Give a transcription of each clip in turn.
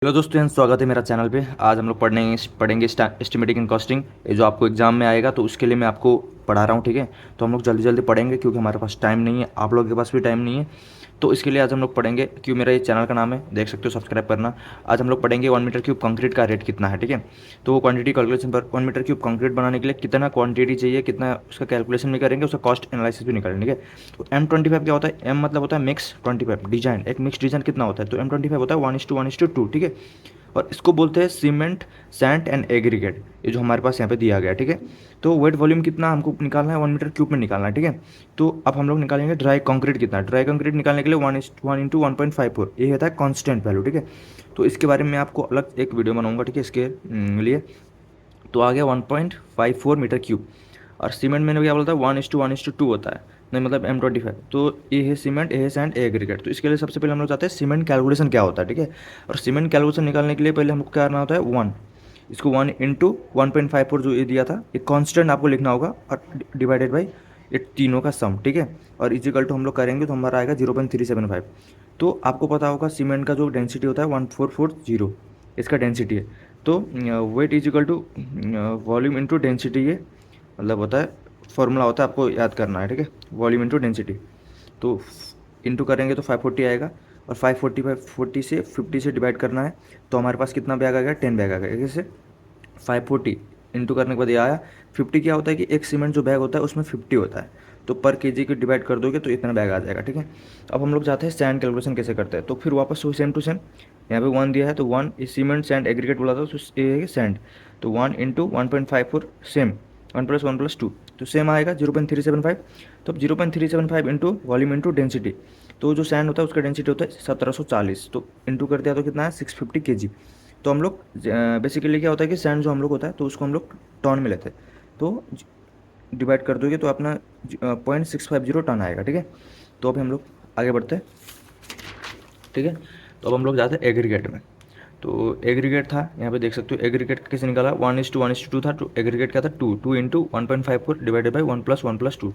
Hello दोस्तों, स्वागत है मेरा चैनल पे। आज हम लोग पढ़ेंगे एस्टिमेटिंग एंड कॉस्टिंग। ये जो आपको एग्जाम में आएगा तो उसके लिए मैं आपको पढ़ा रहा हूँ, ठीक है। तो हम लोग जल्दी जल्दी पढ़ेंगे क्योंकि हमारे पास टाइम नहीं है, आप लोगों के पास भी टाइम नहीं है। तो इसके लिए आज हम लोग पढ़ेंगे, क्यों मेरा ये चैनल का नाम है, देख सकते हो, सब्सक्राइब करना। आज हम लोग पढ़ेंगे 1 मीटर क्यूब कंक्रीट का रेट कितना है, ठीक है। तो वो क्वांटिटी कैलकुलेशन पर 1 मीटर क्यूब कंक्रीट बनाने के लिए कितना क्वांटिटी चाहिए, कितना उसका कैलकुलेशन भी करेंगे, उसका कॉस्ट एनालिसिस भी निकालेंगे, ठीक है। तो M25 क्या होता है? M मतलब होता है मिक्स 25 डिजाइन। एक मिक्स डिजाइन कितना होता है? तो M25 होता है 1:1:2, ठीक है। और इसको बोलते हैं सीमेंट, सैंड एंड एग्रीगेट। ये जो हमारे पास यहाँ पे दिया गया है, ठीक है। तो वेट वॉल्यूम कितना हमको निकालना है? 1 मीटर क्यूब में निकालना है, ठीक है। तो अब हम लोग निकालेंगे ड्राई कंक्रीट कितना। ड्राई कंक्रीट निकालने के लिए 1:1.54 ये होता है कॉन्स्टेंट वैल्यू, ठीक है। तो इसके बारे में आपको अलग एक वीडियो बनाऊंगा, ठीक है, इसके लिए। तो आ गया 1.54 मीटर क्यूब। और सीमेंट मैंने क्या बोला था? 1:1:2 होता है, नहीं मतलब M25। तो ये है सीमेंट, ये है सैंड, ए एग्रीगेट। तो इसके लिए सबसे पहले हम लोग चाहते हैं सीमेंट कैलकुलेशन क्या होता है, ठीक है। और सीमेंट कैलकुलेशन निकालने के लिए पहले हमको क्या करना होता है? 1, इसको 1:1.54 जो ये दिया था, ये कॉन्स्टेंट आपको लिखना होगा, और डिवाइडेड बाई ये तीनों का सम, ठीक है। और इजिकल टू हम लोग करेंगे तो हमारा आएगा 0.375। तो आपको पता होगा सीमेंट का जो डेंसिटी होता है 1440, इसका डेंसिटी है। तो weight is equal to volume into density, ये मतलब होता है, फॉर्मूला होता है, आपको याद करना है, ठीक है। Volume into density. तो इंटू करेंगे तो 540 आएगा, और 540 से 50 से डिवाइड करना है। तो हमारे पास कितना बैग आ गया? 10 बैग आ गया। जैसे 540 इंटू करने के बाद ये आया 50। क्या होता है कि एक सीमेंट जो बैग होता है उसमें 50 होता है, तो पर केजी को डिवाइड कर दोगे तो इतना बैग आ जाएगा, ठीक है। अब हम लोग चाहते हैं सैंड कैलकुलेशन कैसे करते हैं। तो फिर वापस वही सेम टू सेम, यहाँ पे 1 दिया है तो 1 इस सीमेंट सैंड एग्रीगेट बोला था, तो ये है सैंड। तो 1 × 1.54 सेम, 1+1+2, तो सेम आएगा 0.375। तो अब 0.375 इंटू वॉल्यूम इंटू डेंसिटी। तो जो सैंड होता है उसका डेंसिटी होता है 1740, तो इंटू कर दिया तो कितना है? 650 kg। तो हम लोग बेसिकली क्या होता है कि सैंड जो हम लोग होता है तो उसको हम लोग टन में लेते हैं। तो डिवाइड कर दोगे तो अपना 0.650 टन आएगा, ठीक है। तो अभी हम लोग आगे बढ़ते हैं, ठीक है। तो अब हम लोग जाते हैं एग्रीगेट में। तो एग्रीगेट था, यहाँ पे देख सकते हो एग्रीगेट कैसे निकाला। 1:1:2 था, तो एग्रीगेट क्या था? 2 इंटू 1.54 डिवाइडेड बाई 1+1+2,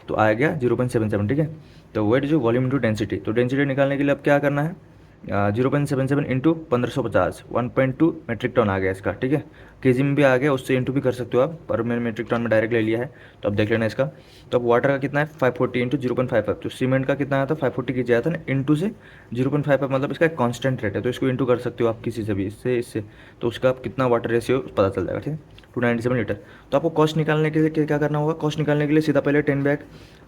तो आ गया 0.77, ठीक है। तो वेट जो वॉल्यूम इंटू डेंसिटी, तो डेंसिटी निकालने के लिए अब क्या करना है? 0.77 इंटू 1550, 1.2 मेट्रिक टन आ गया इसका, ठीक है। केजी में भी आ गया, उससे इंटू भी कर सकते हो आप, पर मैंने मेट्रिक टन में डायरेक्ट ले लिया है। तो अब देख लेना इसका। तो अब वाटर का कितना है? 540 इंटू 0.55। तो सीमेंट का कितना आया था? 540 केजी आया था ना, इंटू से 0.55, मतलब इसका एक कॉन्स्टेंट रेट है, तो इसको इंटू कर सकते हो आप किसी से भी, इससे। तो उसका आप कितना वाटर रेशियो पता चल जाएगा, ठीक है। 297 लीटर। तो आपको कॉस्ट निकालने के लिए क्या करना होगा? कॉस्ट निकालने के लिए सीधा पहले 10 बैग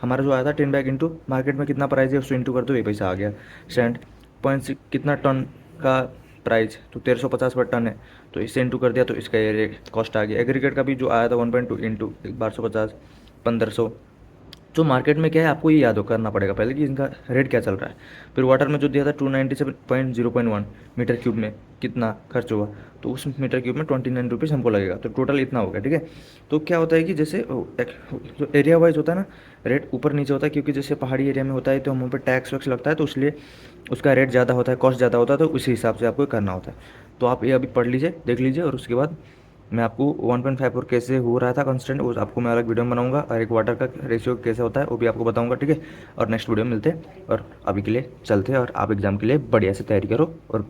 हमारा जो आया था, 10 बैग इंटू मार्केट में कितना प्राइस है उसको इंटू कर दो, ये पैसा आ गया। सैंड कितना टन का प्राइस? तो 1350 पर टन है, तो इससे इंटू कर दिया तो इसका ये रेट कॉस्ट आ गया। एग्रीगेट का भी जो आया था 1.2 इंटू 1250, 1500। तो मार्केट में क्या है आपको ये याद करना पड़ेगा पहले कि इनका रेट क्या चल रहा है। फिर वाटर में जो दिया था 297.0.1 मीटर क्यूब में कितना खर्च हुआ, तो उस मीटर क्यूब में 29 रुपीज़ हमको लगेगा, तो टोटल इतना हो गया, ठीक है। तो क्या होता है कि जैसे जो एरिया वाइज होता है ना, रेट ऊपर नीचे होता है, क्योंकि जैसे पहाड़ी एरिया में होता है तो हम पर टैक्स वैक्स लगता है, तो इसलिए उसका रेट ज़्यादा होता है, कॉस्ट ज़्यादा होता है, तो उसी हिसाब से आपको करना होता है। तो आप ये अभी पढ़ लीजिए, देख लीजिए, और उसके बाद मैं आपको 1.54 कैसे हो रहा था कंस्टेंट, वो आपको मैं अलग वीडियो में बनाऊंगा, और एक वाटर का रेशियो कैसे होता है वो भी आपको बताऊंगा, ठीक है। और नेक्स्ट वीडियो में मिलते हैं, और अभी के लिए चलते हैं, और आप एग्ज़ाम के लिए बढ़िया से तैयारी करो और